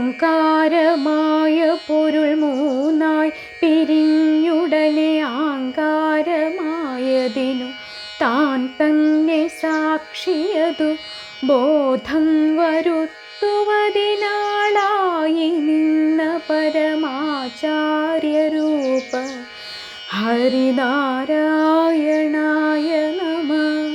ഓംകാരമായ പൊരുൾ മൂന്നായി പിരിഞ്ഞുടനെ ആങ്കാരമായതിനു താൻ തന്നെ സാക്ഷിയതു ബോധം വരുത്തുവതിനാളായി നിന്ന പരമാചാര്യരൂപ ഹരിനാരായണായ നമഃ.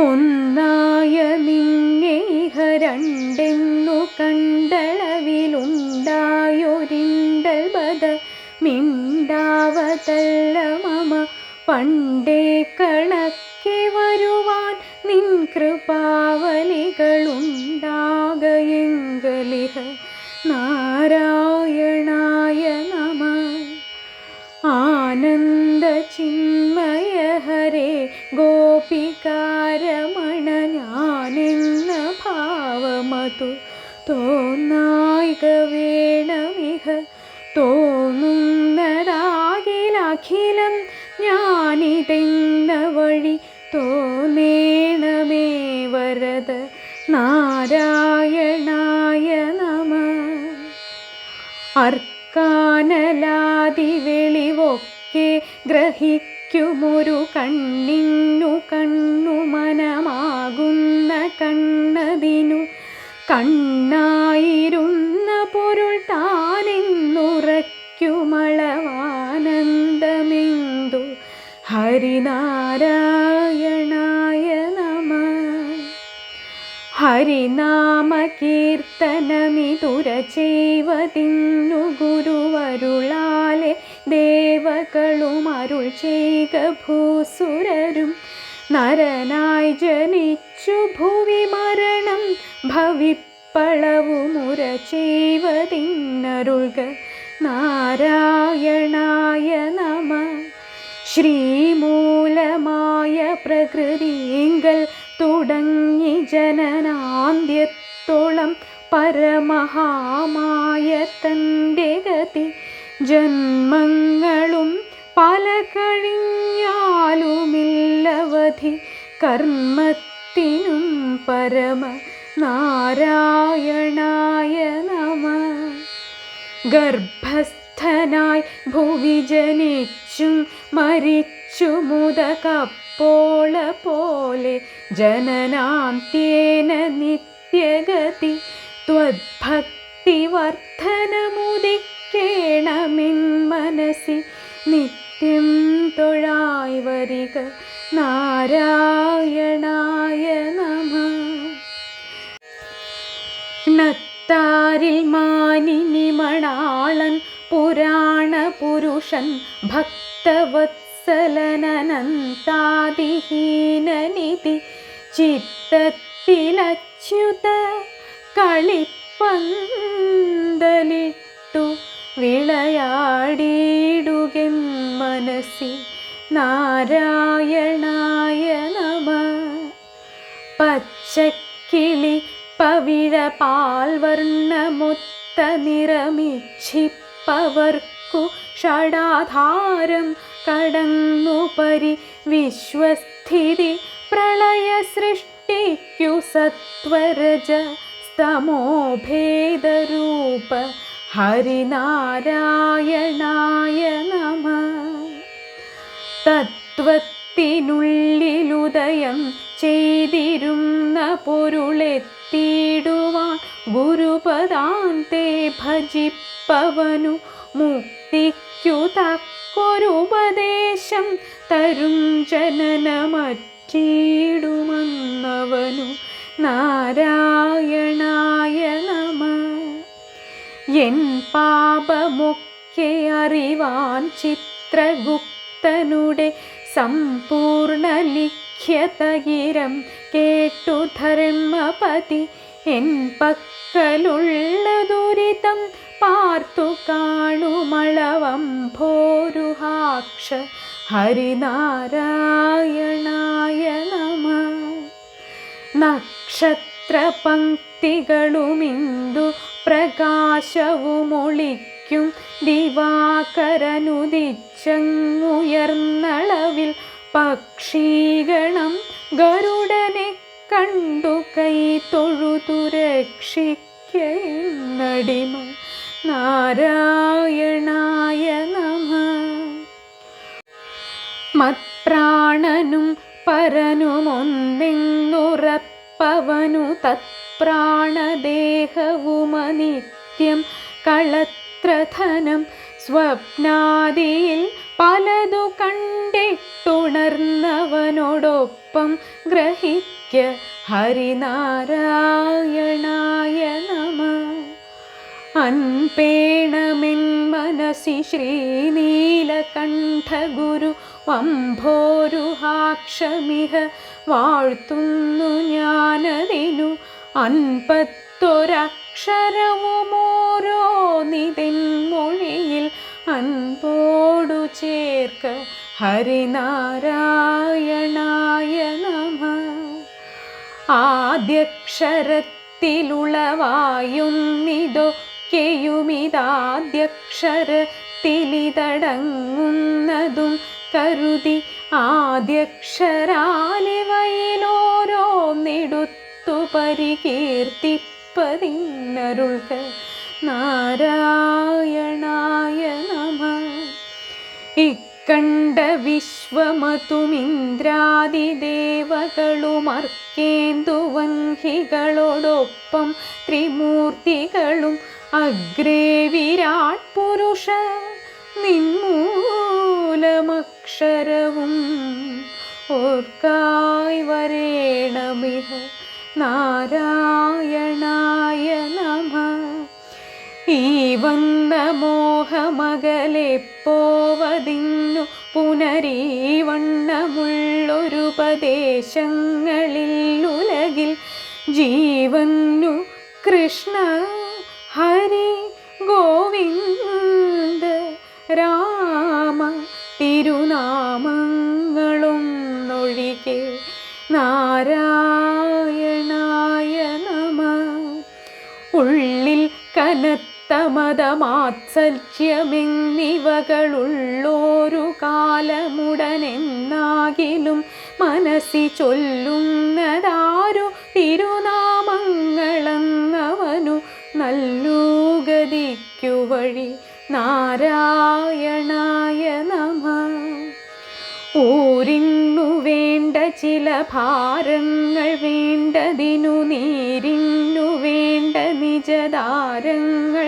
ഒന്നായ നിന്നേഹ രണ്ടെന്നു കണ്ടളവിലുണ്ടായൊരിണ്ടൽ ബദ മിണ്ടാവതല്ല മമ പണ്ടേ കണക്കെ വരുവാൻ നിൻ കൃപാവലികളുണ്ടാകയെങ്കലിഹ നാരായണായ നമഃ. ആനന്ദ ചിന്മയ ഹരേ ഗോപികാരമണ ഞാനെന്ന ഭാവമതു തോന്നായിക വേണമിഹ. തോന്നുന്നതാകിലഖിലം ഞാനിതെന്ന വഴി തോന്നേണമേ വരദ നാരായണായ നമഃ. അർക്കാനലാദി വെളിവൊക്കെ ഗ്രഹിക്കുമൊരു കണ്ണിന്നു കണ്ണു മനമാകുന്ന കണ്ണതിനു കണ്ണായിരുന്ന പൊരുൾ താനെന്നുറയ്ക്കുമളവാനന്ദമെന്തു ഹരിനാരായണായ നമഃ. ഹരിനാമ കീർത്തനമിതുര ചെയ്വതിന്നു ഗുരുവരുളാലെ ദേവകളും അരുൾ ചെയ്ക ഭൂസുരരും നരനായി ജനിച്ചു ഭുവി മരണം ഭവിപ്പളവുമുര ചെയ്വതിന്നരുൾക നാരായണായ നമഃ. ശ്രീമൂലമായ പ്രകൃതിങ്കൽ തുടങ്ങി ജനനാന്ത്യത്തോളം പരമഹാമായ തൻ്റെ ഗതി ജന്മങ്ങളും പല കഴിഞ്ഞാലുമില്ലവധി കർമ്മത്തിനും പരമ നാരായണായ നമഃ. ഗർഭസ്ഥനായി ഭുവി ജനിച്ചും മരിച്ചുമുതകപ്പോള പോലെ ജനനാന്ത്യേന നിത്യഗതി ത്വദ്ഭക്തി വർദ്ധനമുദിക്കേണമെൻ മനസി നിത്യം തൊഴായി വരിക നാരായണായ നമഃ. ണത്താരിൽ മാനിനി മണാളൻ പുരാണ പുരുഷൻ ഭക്തവത്സലനനന്താദിഹീനനിധി ചിത്തത്തിലച്യുത കളിപ്പന്തലിട്ടു വിളയാടിയിടുകെൻ മനസ്സി നാരായണായ നമഃ. പച്ചക്കിളി പവിഴ പാൽവർണ്ണമൊത്ത നിറമിച്ഛിപ്പവർക്കു ഷടാധാരം കടന്നു പരി വിശ്വസ്ഥിതി പ്രളയ സൃഷ്ടിക്കു സത്വരജ സ്തമോഭേദരൂപ ഹരിനാരായണായ നമഃ. തത്വത്തിനുള്ളിലുദയം ചെയ്തിരുന്ന പൊരുളെത്തിയിടുവാൻ ഗുരുപദാന്തേ ഭജിപ്പവനു മുക്തിക്കു തക്കൊരുപദേശം തരും ജനനമറ്റിടുമെന്നവനു നാരായണായ നമഃ. എൻ പാപമൊക്കെ അറിവാൻ ചിത്രഗുപ്തനുടെ സമ്പൂർണ്ണ ലിഖ്യതകിരം കേട്ടു ധർമ്മപതി എൻ പക്കലുള്ള ദുരിതം പാർത്തു കാണുമളവംഭോരുഹാക്ഷ ഹരിനാരായണായ നമഃ. നക്ഷത്രപംക്തികളുമിന്ദു പ്രകാശവുമൊളിക്കും ദിവാകരനുദിച്ചങ്ങുയർന്നളവിൽ പക്ഷീഗണം ഗരുഡനെ കണ്ടു കൈ തൊഴുതു രക്ഷിക്ക എന്നടിമ. നാരായണായ നമഃ. മത്പ്രാണനും പരനുമൊന്നെന്നുറപ്പവനു തത്പ്രാണദേഹവുമനിത്യം കളത്രധനം സ്വപ്നാദിയിൽ പലതു കണ്ടിട്ടുണർന്നവനോടൊപ്പം ഗ്രഹിക്ക ഹരിനാരായണായ നമഃ. അൻപേണമെൻ മനസി ശ്രീനീലകണ്ഠഗുരു വംഭോരുഹാക്ഷമിഹ വാഴ്ത്തുന്നു ഞാനതിനു അൻപത്തൊരക്ഷരവുമോരോന്നിതെന്മൊഴിയിൽ അൻപോടു ചേർക്ക ഹരിനാരായണായ നമഃ. ആദ്യക്ഷരത്തിലുളവായുന്നിതൊക്കെയുമിതാദ്യക്ഷരത്തിലിതടങ്ങുന്നതും കരുതി ആദ്യക്ഷരാലിവയിലോരോന്നെടുത്തു പരികീർത്തിപ്പതിന്നരുൾക നാരായണായ നമഃ. ഇക്കണ്ട വിശ്വമതുമിന്ദ്രാദിദേവകളുമർക്കേന്ദുവൻഹികളോടൊപ്പം ത്രിമൂർത്തികളും അഗ്രേ വിരാട് പുരുഷ നിന്മൂലമക്ഷരവും ഓർക്കായി വരേണമിഹ നാരായണായ നമഃ. ഈ വന്ന മോഹമകലെപ്പോവതിന്നു പുനരീവണ്ണമുള്ളൊരുപദേശങ്ങളിൽ ഉലകിൽ ജീവന്നു കൃഷ്ണ ഹരി ഗോവിന്ദ രാമ തിരുനാമങ്ങളൊന്നൊഴികെ നാരായണായ നമഃ. ഉള്ളിൽ കനത്ത മതമാത്സല്യമെന്നിവകളുള്ളോരു കാലമുടനെന്നാകിലും മനസ്സി ചൊല്ലുന്നതാരു തിരുനാമങ്ങളെന്നവനു നല്ലുഗതിക്കു വഴി നാരായണായ നമഃ. ഊരിന്നു വേണ്ട ചില ഭാരങ്ങൾ വേണ്ടതിനു നീരിന്നു വേണ്ട നിജദാരങ്ങൾ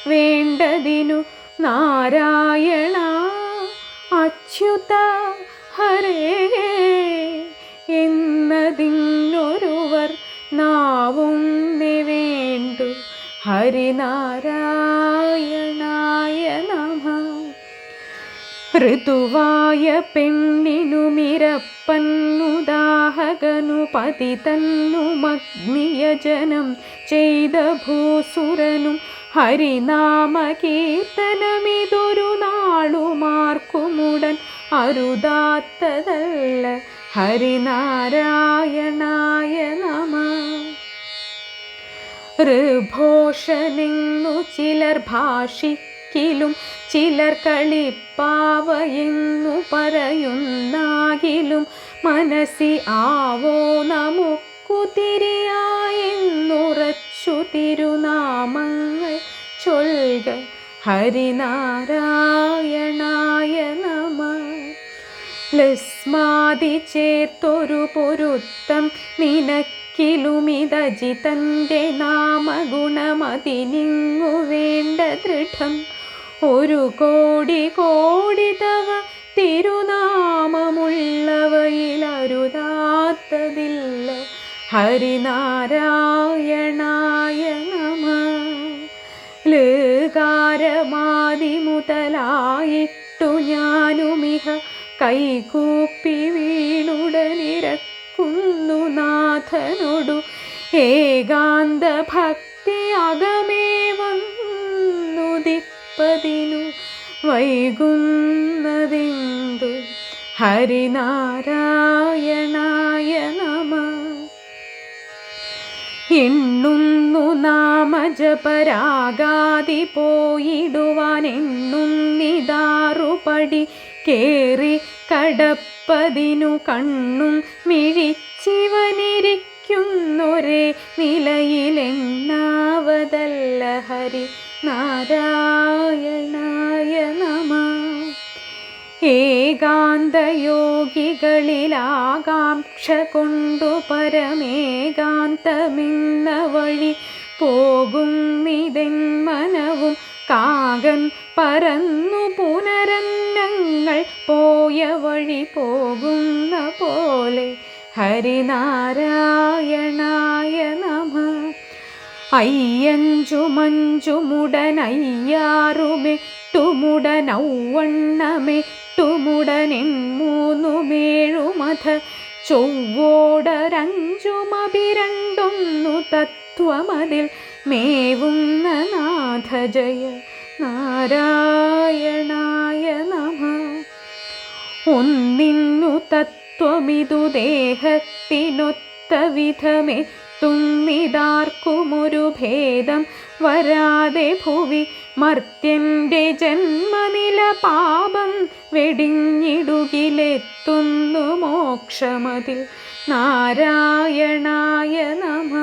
വേണ്ടതിനു നാരായണ അച്യുത ഹരേ എന്നതിനൊരുവർ നാവും വേണ്ടു ഹരിനാരായണായ നമഃ. ഋതുവായ പെണ്ണിനുമിരപ്പന്നുദാഹകനു പതിതന്നുമഗ്നിയജനം ചെയ്ത ഭൂസുരനും ഹരിനാമകീർത്തനമിതൊരു നാളുമാർക്കുമുടൻ അരുതാത്തതല്ല ഹരിനാരായണായ നമഃ. ഋഭോഷനെന്നു ചിലർ ഭാഷിക്കിലും ചിലർ കളിപ്പാവയെന്നു പറയുന്നാകിലും മനസ്സി ആവോ നമുക്കു തിരിയായെന്നുറച്ചു തിരുനാമങ്ങൾ ചൊൽക ഹരിനാരായണായ നമഃ. ലസ്മാതി ചേർത്തൊരു പൊരുത്തം നിനക്കിലുമിതജിതന്റെ നാമഗുണമതിനിങ്ങു വേണ്ട ദൃഢം ഒരു കോടി കോടി തവ തിരുനാമമുള്ളവയിലരുതാത്തതില്ല ഹരിനാരായണായ നമഃ. ലകാരമാദി മുതലായിട്ടു ഞാനുമിഹ കൈകൂപ്പി വീണുടനിരക്കുന്നു നാഥനോടു ഏകാന്ത ഭക്തി അകമേ വന്നുദിപ്പതിനു വൈകുന്നതെന്തു ഹരിനാരായണായ നമഃ. എണ്ണുന്നു നാമജപരാഗാദി പോയിടുവാൻ എണ്ണുന്നിതാറുപടി കേറി കടപ്പതിനു കണ്ണും മിഴിച്ചിവനിരിക്കുന്നൊരേ നിലയിലെണ്ണാവതല്ല പാപമതല്ല ഹരി നാരായണായ നമഃ. ഏകാന്തയോഗികളിലാകാംക്ഷ കൊണ്ടു പരമേകാന്തമെന്ന വഴി പോകുന്നിതെൻ മനവും കാകൻ പറന്നു പുനരന്നങ്ങൾ പോയ വഴി പോകുന്ന പോലെ ഹരിനാരായണായ നമഃ. അയ്യഞ്ചുമഞ്ചുമുടനയ്യാറുമെട്ടുമുടനൗവണ്ണമെട്ടുമുടനെൺമൂന്നുമേഴുമഥ ചൊവ്വോടരഞ്ചുമഭിരണ്ടൊന്നു തത്വമതിൽ മേവുന്ന നാഥ ജയ നാരായണായ നമഃ. ഒന്നിന്നു തത്വമിതു ദേഹത്തിനൊത്ത വിധമെത്തുന്നിതാർക്കുമൊരു ഭേദം വരാതെ ഭുവി മർത്യൻ്റെ ജന്മനില പാപം വെടിഞ്ഞിടുകിലെത്തുന്നു മോക്ഷമതിൽ നാരായണായ നമഃ.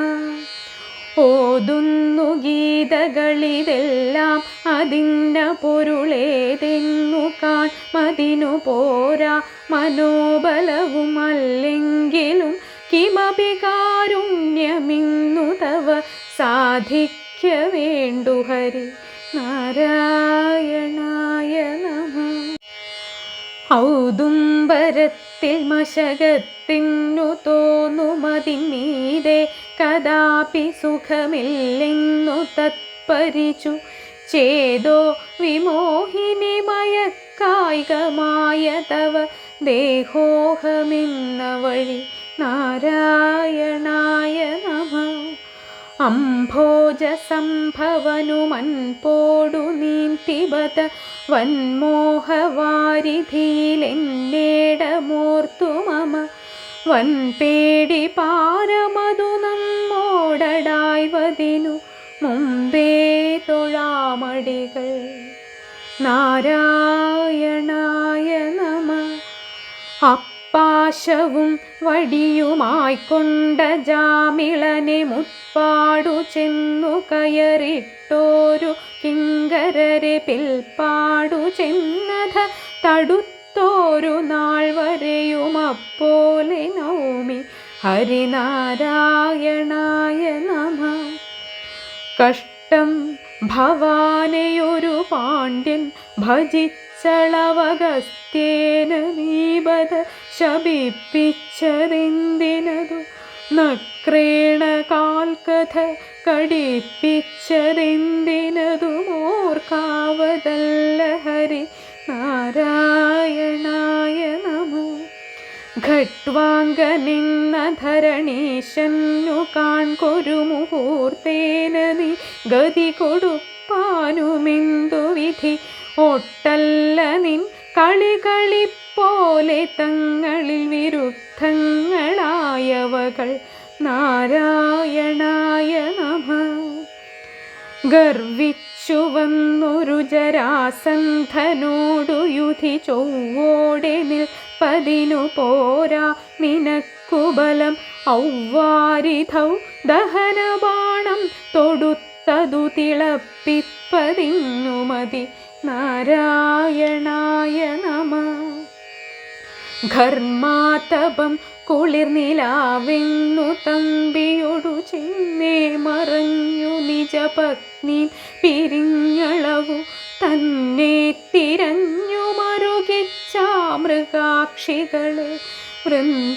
ഓതുന്നു ഗീതകളിതെല്ലാം അതിന്ന പൊരുളേതെന്നു കാൺമതിനു പോരാ മനോബലവും അല്ലെങ്കിലും കിമപി കാരുണ്യമിന്നു തവ സാധിക്ക വേണ്ടു ഹരി നാരായണായ നമഃ. ഔദുംബരത്തിൽ മശകത്തിനു തോന്നുമതിന്മീതെ കദാപി സുഖമില്ലെന്നു തത്പരിച്ചു ചേതോ വിമോഹിനി മയക്കായികമായ തവ ദേഹോഹമെന്ന വഴി നാരായണായ നമഃ. അംഭോജ സംഭവനുമൻപോടു നീന്തിബത വന്മോഹവാരിധിയിലെന്നേടമോർത്തു മമ വൻപേടി പാരമതു നമ്മോടടായ്വതിനു മുമ്പേ തൊഴാമടികൾ നാരായണായ നമഃ. അപ്പാശവും വടിയുമായിക്കൊണ്ട ജാമിളനെ മുത്പാടു ചെന്നു കയറിട്ടോരു കിങ്കരരെ പിൽപ്പാടു ചെന്നഥ തടുത്തോരു നാൾ വരെയും അപ്പോലെ നൗമി ഹരിനാരായണായ നമഃ. കഷ്ടം ഭവാനെയൊരു പാണ്ഡ്യൻ ഭജിച്ചളവഗസ്ത്യേന നീബത ശപിപ്പിച്ചതെന്തിനതു നക്രേണ കാൽക്കഥ കടിപ്പിച്ചതെന്തിനതു മോർക്കാവതല്ല ഹരി നാരായണായ നമഃ. ഖട്വാങ്കനെന്ന ധരണീശന്നു കാൺകൊരു മുഹൂർത്തേന നീ ഗതി കൊടുപ്പാനുമെന്തു വിധി ഒട്ടല്ല നിൻ കളികളിപ്പോലെ തങ്ങളിൽ വിരുദ്ധങ്ങളായവകൾ നാരായണായ നമഃ. ഗർവിച്ചു വന്നൊരു ജരാസന്ധനോടു യുധി ചൊവ്വോടെ നിൽപ്പതിനു പോരാ നിനക്കു ബലം ഔവാരിധൗ ദഹനബാണം തൊടുത്തതു തിളപ്പിപ്പതിന്നു മതി നാരായണായ നമഃ. ഘർമാതപം കുളിർനിലാവെന്നു തമ്പിയൊടു ചെന്നേ മറഞ്ഞു നിജപത്നി പിരിഞ്ഞളവു തന്നെ തിരഞ്ഞു മറുകിച്ച മൃഗാക്ഷികളെ വൃന്ദാവനത്തിലധ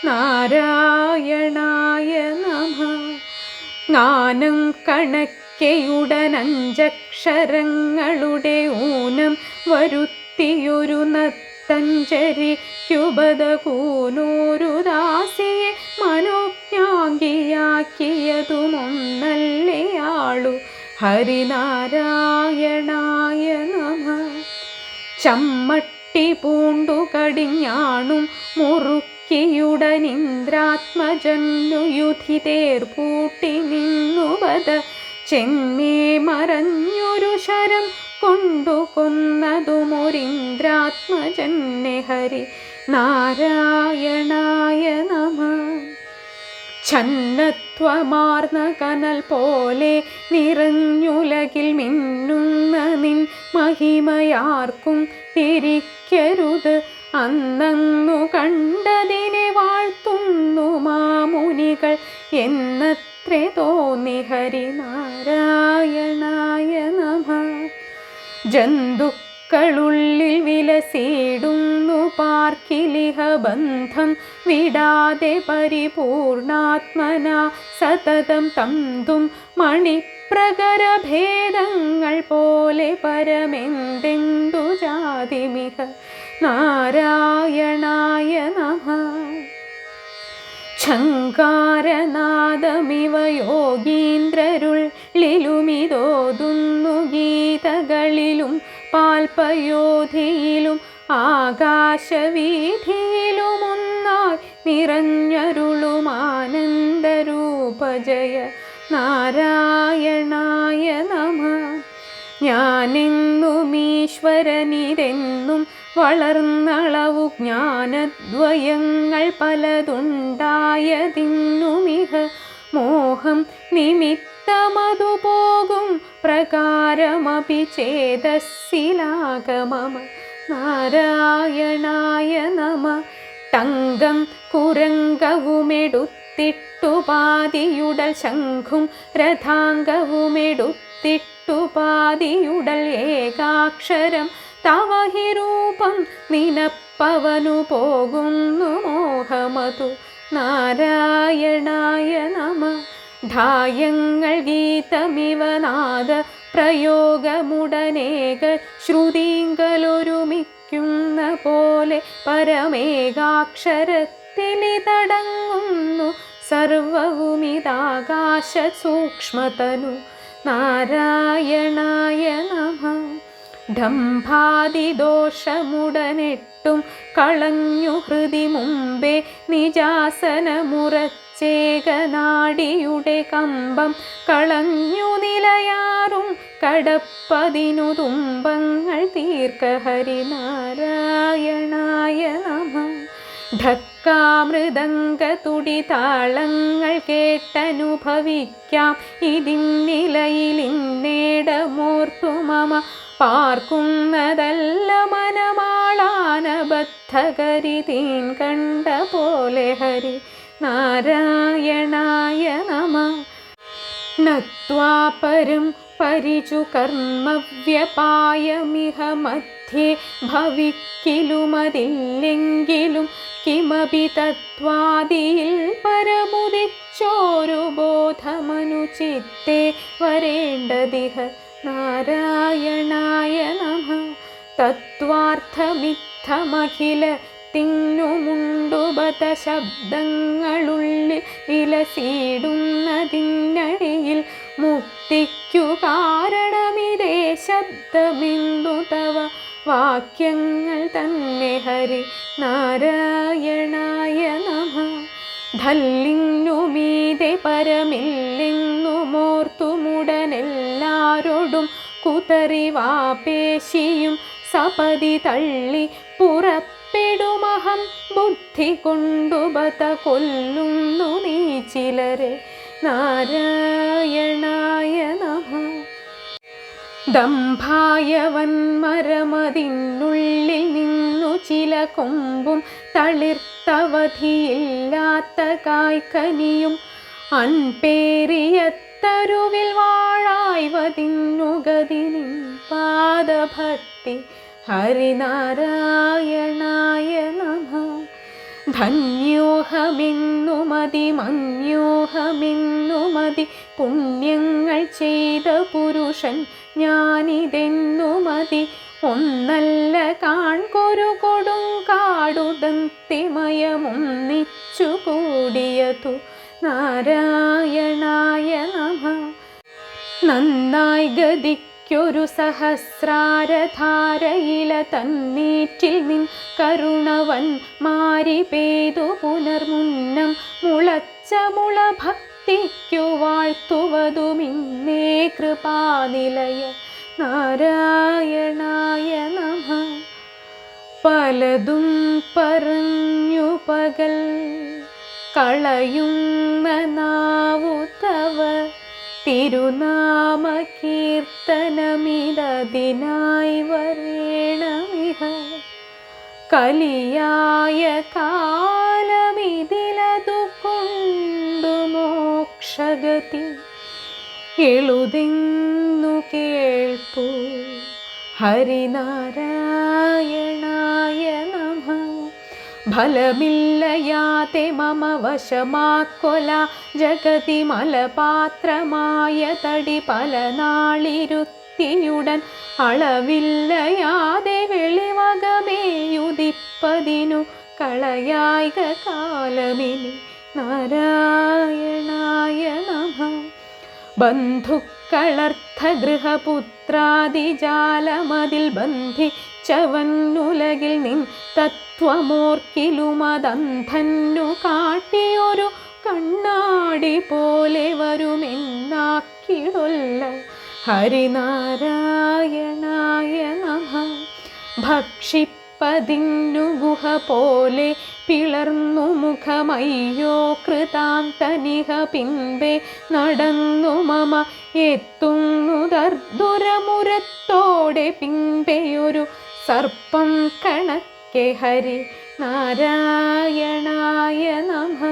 നാരായണായ നമഃ. ജ്ഞാനം കണക്കെയുടനഞ്ചക്ഷരങ്ങളുടെ ഊനം വരുത്തിയൊരു നത്തഞ്ചരിക്കുബദകൂനോരു ദാസിയെ മനോജ്ഞാംഗിയാക്കിയതുമൊന്നല്ലയാളു ഹരിനാരായണായ നമഃ. ചമ്മട്ടി പൂണ്ടു കടിഞ്ഞാണും മുറുക്കിയുടനിന്ദ്രാത്മജന്നു യുധി തേർപൂട്ടി നിന്നുവത ചെന്നേ മറഞ്ഞൊരു ശരം കൊണ്ടു കൊന്നതുമൊരിന്ദ്രാത്മജന്നെ ഹരി നാരായണായ നമഃ. ഛന്നത്വമാർന്ന കനൽ പോലെ നിറഞ്ഞുലകിൽ മിന്നുന്ന നിൻ മഹിമയാർക്കും തിരിക്കരുത്. അന്നു കണ്ടതിനെ വാഴ്ത്തുന്നു മാമുനികൾ എന്നത്രേ തോന്നി ഹരിനാരായണായ നമഃ. ജന്തുക്കളുള്ളിൽ വിലസിടുന്നു പാർക്കിലിഹ ബന്ധം വിടാതെ പരിപൂർണാത്മന സതതം തന്തും മണിപ്രകരഭേദങ്ങൾ പോലെ പരമെന്തെന്തു ജാതിമിഹ നാരായണായ നമഃ. ഝങ്കാരനാദമിവ യോഗീന്ദ്രരുള്ളിലുമിതോതുന്നു ഗീതകളിലും പാൽപയോധിയിലും ആകാശവീഥിയിലുമൊന്നായി നിറഞ്ഞരുളുമാനന്ദരൂപജയ നാരായണായ നമഃ. ഞാനെന്നുമീശ്വരനിതെന്നും വളർന്നളവു ജ്ഞാനദ്വയങ്ങൾ പലതുണ്ടായതിന്നുമിഹ മോഹം നിമിത്തമതു പോകും പ്രകാരമപി ചേതസ്സിലാഗമമ നാരായണായ നമഃ. ടങ്കം കുരങ്കവുമെടുത്തിട്ടുപാതിയുടൽ ശംഖും രഥാംഗവുമെടുത്തിട്ടുപാതിയുടൽ ഏകാക്ഷരം തവ ഹി രൂപം നിനപ്പവനു പോകുന്നു മോഹമതു നാരായണായ നമഃ. ധായങ്ങൾ ഗീതമിവ നാദ പ്രയോഗമുടനേക ശ്രുതിങ്കലൊരുമിക്കുന്ന പോലെ പരമേകാക്ഷരത്തിലിതടങ്ങുന്നു സർവവുമിതാകാശ സൂക്ഷ്മതനു നാരായണായ നമഃ. ഡംഭാദിദോഷമുടനെട്ടും കളഞ്ഞു ഹൃദി മുമ്പേ നിജാസനമുറച്ചേകനാടിയുടെ കമ്പം കളഞ്ഞു നിലയാറും കടപ്പതിനു തുമ്പങ്ങൾ തീർക്ക ഹരിനാരായണായ നമഃ. ഢക്കാമൃദംഗ തുടി താളങ്ങൾ കേട്ടനുഭവിക്കാം ഇതിന്നിലയിലിന്നേടമോർത്തു മമ പാർക്കുന്നതല്ല മനമാളാനബദ്ധകരി തീൻ കണ്ട പോലെ ഹരി നാരായണായ നമഃ. നത്വാപരം പരിചു കർമ്മവ്യപായമിഹ മധ്യേ ഭവിക്കിലുമതില്ലെങ്കിലും കിമപി തത്വാദിയിൽ പരമുദിച്ചോരു ബോധമനുചിത്തേ വരേണ്ടതിഹ നാരായണായ നമഃ. തത്വാർത്ഥമിത്തമഖില തിന്നുമുണ്ടുബത ശബ്ദങ്ങളുള്ളിൽ വിലസിടുന്നതിനടിയിൽ മുക്തിക്കു കാരണമിതേ ശബ്ദമെന്തു തവ വാക്യങ്ങൾ തന്നെ ഹരി നാരായണായ നമഃ. ധല്ലിന്നുമീതെ പരമില്ലെന്നുമോർത്തുമുടനെല്ലാരോടും കുതറിവാപേശിയും സപതി തള്ളി പുറപ്പെടുമഹം ബുദ്ധി കൊണ്ടുബത കൊല്ലുന്നു നീ ചിലരെ നാരായണായ നമഃ. ദംഭായവന്മരമതിനുള്ളിൽ നിന്നു ചില കൊമ്പും തളിർത്തവധിയില്ലാത്ത കായ്ക്കനിയും അൻപേറിയത്തരുവിൽ വാഴായ്വതിന്നുഗതി നിൻ പാദഭക്തി ഹരിനാരായണായ നമഃ. ധന്യോഹമെന്നുമതി മന്യോഹമെന്നുമതി പുണ്യങ്ങൾ ചെയ്ത പുരുഷൻ ഞാനിതെന്നുമതി ഒന്നല്ല കാൺകൊരു കൊടുങ്കാടുദന്തിമയമൊന്നിച്ചു കൂടിയതു നാരായണായ നമഃ. നന്നായി ഗതിക്കൊരു സഹസ്രാരധാരയില തന്നീറ്റിൽ നിൻ കരുണവൻ മാരി പെയ്തു പുനർമുന്നം മുളച്ച മുള ഭക്തിക്കു വാഴ്ത്തുവതുമിന്നേ കൃപാനിലയ നാരായണായ നമഃ. പലതും പറഞ്ഞു പകൽ കളയുന്ന നാവു തവ തിരുനാമ കീർത്തനമിതതിനായി വരേണമിഹ കലിയായ കാലമിതിലതു കൊണ്ടു മോക്ഷഗതി എളുതെന്നു കേൾപ്പൂ ഹരിനാരായണായ നമഃ. ഫലമില്ലയാതെ മമ വശമാക്കൊല ജഗതി മലപാത്രമായ തടി പല നാളിരുത്തിയുടൻ അളവില്ലയാതെ വെളിവകമേയുദിപ്പതിനു കളയായിക കാലമിനി നാരായണായ നമഃ. ബന്ധുക്കളർത്ഥഗൃഹപുത്രാദിജാലമതിൽ ബന്ധിച്ചവന്നുലകിൽ നിൻ തത്വമോർക്കിലുമതന്ധന്നു കാട്ടിയൊരു കണ്ണാടി പോലെ വരുമെന്നാക്കിടൊല്ല ഹരിനാരായണായ നമഃ. ഭക്ഷിപ്പതിന്നു ഗുഹ പോലെ പിളർന്നു മുഖമയ്യോ കൃതാന്തനിഹ പിൻപേ നടന്നു മമ എത്തുന്നു ദർദുരമുരത്തോടെ പിൻപെയൊരു സർപ്പം കണക്കെ ഹരി നാരായണായ നമഃ.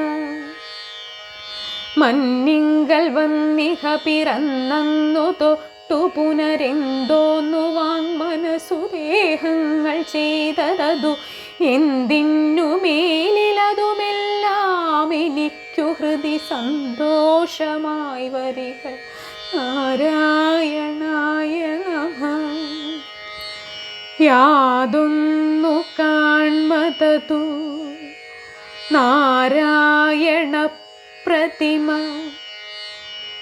മന്നിങ്കൽ വന്നിഹ പിറന്നു തൊട്ടു പുനരെന്തോന്നു വാങ്മനസുദേഹങ്ങൾ ചെയ്തതു എന്തിനു മേലിലതുമെല്ലാം എനിക്കു ഹൃദി സന്തോഷമായി വരിക നാരായണായ നമഃ. യാതൊന്നു കാൺമതതു നാരായണ പ്രതിമ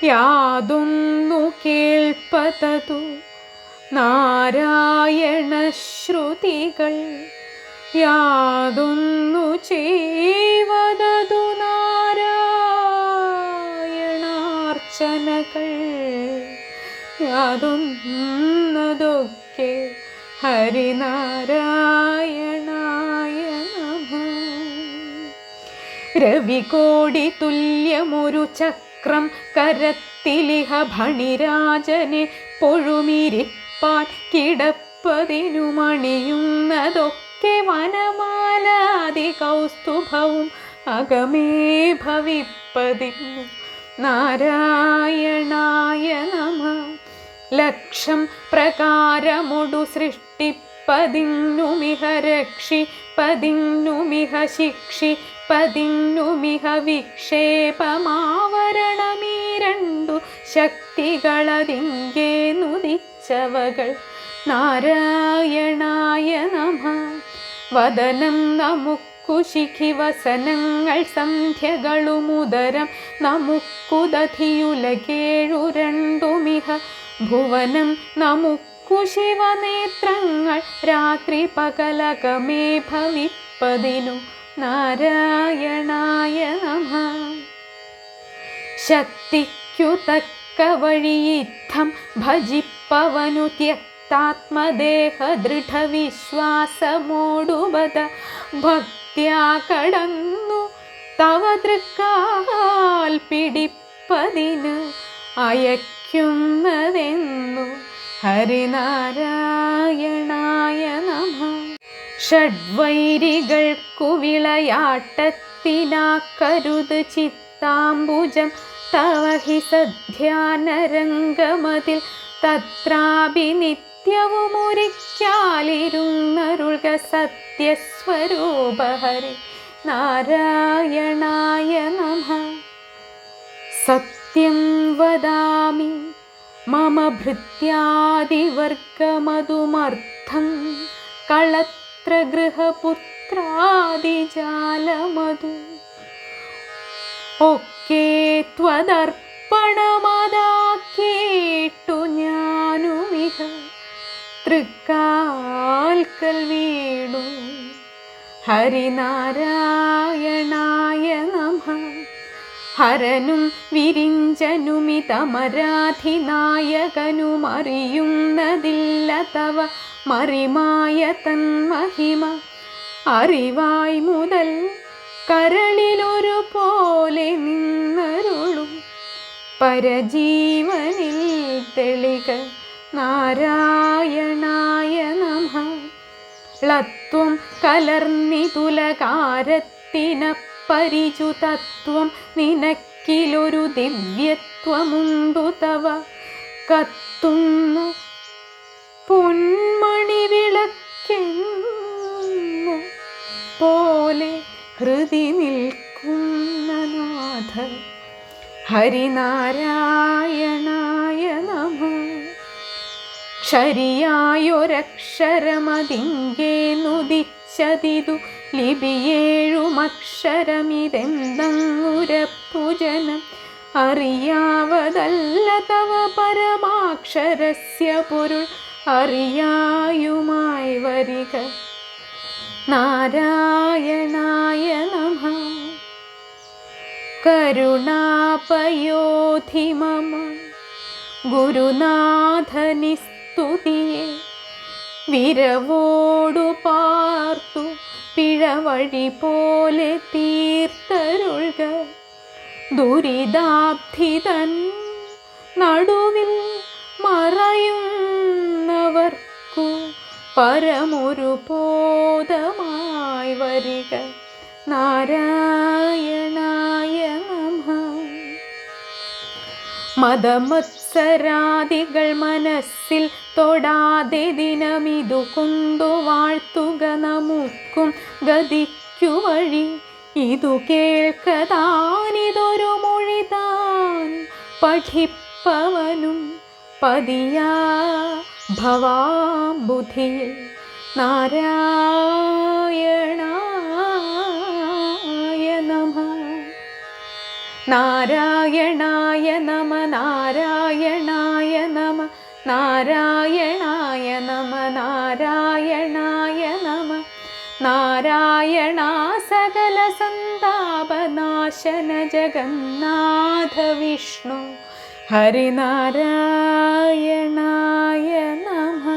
യാതൊന്നു കേൾപ്പതതു നാരായണ ശ്രുതികൾ യാതൊന്നു ചെയ്വതതു നാരായണാർച്ചനകൾ യാതൊന്നതൊക്കെ ഹരിനാരായണായ നമഃ. രവികോടി തുല്യമൊരു ചക്രം കരത്തിലിഹ ഭണിരാജനെ പൊഴുമിരിപ്പാൻ കിടപ്പതിനു മണിയുന്നതൊക്കെ വനമാലാദി കൗസ്തുഭവും അകമേ ഭവിപ്പതിന്നു നാരായണായ നമഃ. ലക്ഷം പ്രകാരമൊടു സൃഷ്ടിപ്പതിന്നുമിഹ രക്ഷിപ്പതിന്നുമിഹ ശിക്ഷിപ്പതിന്നുമിഹ വിക്ഷേപമാവരണമീ രണ്ടു ശക്തികളതിങ്കേ നുദിച്ചവകൾ നാരായണായ നമഃ. വദനം നമുക്കു ശിഖിവസനങ്ങൾ സന്ധ്യകളുമുദരം നമുക്കു ദധിയുലകേഴു രണ്ടുമിഹ ഭുവനം നമുക്കു ശിവനേത്രങ്ങൾ രാത്രി പകലകമേ ഭവിപ്പതിനു നാരായണായ നമഃ. ശക്തിക്കു തക്ക വഴിയിത്തം ഭജിപ്പവനു ത്യക്താത്മദേഹ ദൃഢവിശ്വാസമോടുബത ഭക്ത്യാ കടന്നു തവ തൃക്കാൽ പിടിപ്പതിന് അയക്കുന്നതെന്നു ഹരിനാരായണായ നമഃ. ഷഡ്വൈരികൾക്കു വിളയാട്ടത്തിനാക്കരുത് ചിത്താംബുജം തവ ഹി സധ്യാനരംഗമതിൽ തത്രാപി നിത്യവുമൊരിക്കാലിരുന്നരുൾക സത്യസ്വരൂപ ഹരി നാരായണായ നമഃ. സത്യം വദാമി മമ ഭൃത്യാദിവർഗമതുമർത്ഥം കളത്രഗൃഹപുത്രാദിജാലമതു ഒക്കെ ത്വദർപ്പണമതാക്കിയിട്ടു ഞാനുമിഹ തൃക്കാൽക്കൽ വീണു ഹരിനാരായണായ നമഃ. ഹരനും വിരിഞ്ചനുമിതമരാധിനായകനുമറിയുന്നതില്ല തവ മറിമായ തന്മഹിമ അറിവായി മുതൽ കരളിലൊരു പോലെ നിന്നരുളും പരജീവനിൽ തെളിക നാരായണായ നമഃ. ലത്വം കലർന്നിതുലകാരത്തിനപ്പരിചു തത്വം നിനക്കിലൊരു ദിവ്യത്വമുണ്ടു തവ. കത്തുന്നു പൊന്മണി വിളക്കെന്നു പോലെ ഹൃദി നിൽക്കുന്ന നാഥ. ഹരിനാരായണായ നമഃ. ക്ഷരിയായൊരക്ഷരമതിങ്കേ നുദിച്ചതിതു ലിപിയേഴുമക്ഷരമിതെന്തങ്ങുരപ്പുജനം. അറിയാവതല്ല തവ പരമാക്ഷരസ്യ പൊരുൾ അറിയായുമായി വരിക. നാരായണായ നമഃ. കരുണാപയോധി മമ ഗുരുനാഥനിസ്തുതിയെ. വിരവോടു പാർത്തു പിഴവഴി പോലെ തീർത്തരുൾക. ദുരിതാബ്ധിതൻ നടുവിൽ മറയുന്നവർക്കു പരമൊരു ബോധമായി വരിക. നാരായണായ നമഃ. മതമത്സരാദികൾ മനസ്സിൽ തൊടാതെ ദിനമിതു കൊണ്ടു വാഴ്ത്തുക നമുക്കും ഗതിക്കു വഴി. ഇതു കേൾക്കതാനിതൊരു മൊഴിതാൻ പഠിപ്പവനും പതിയാ ഭവാംബുധിയിൽ. നാരായണായ നമഃ. നാരായണായ നമ. നാരായണായ നമ. നാരായണായ നമ. നാരായണായ നമ. നാരായണ സകല സന്താപനാശന ജഗന്നാഥ വിഷ്ണു. ഹരിനാരായണായ നമഃ.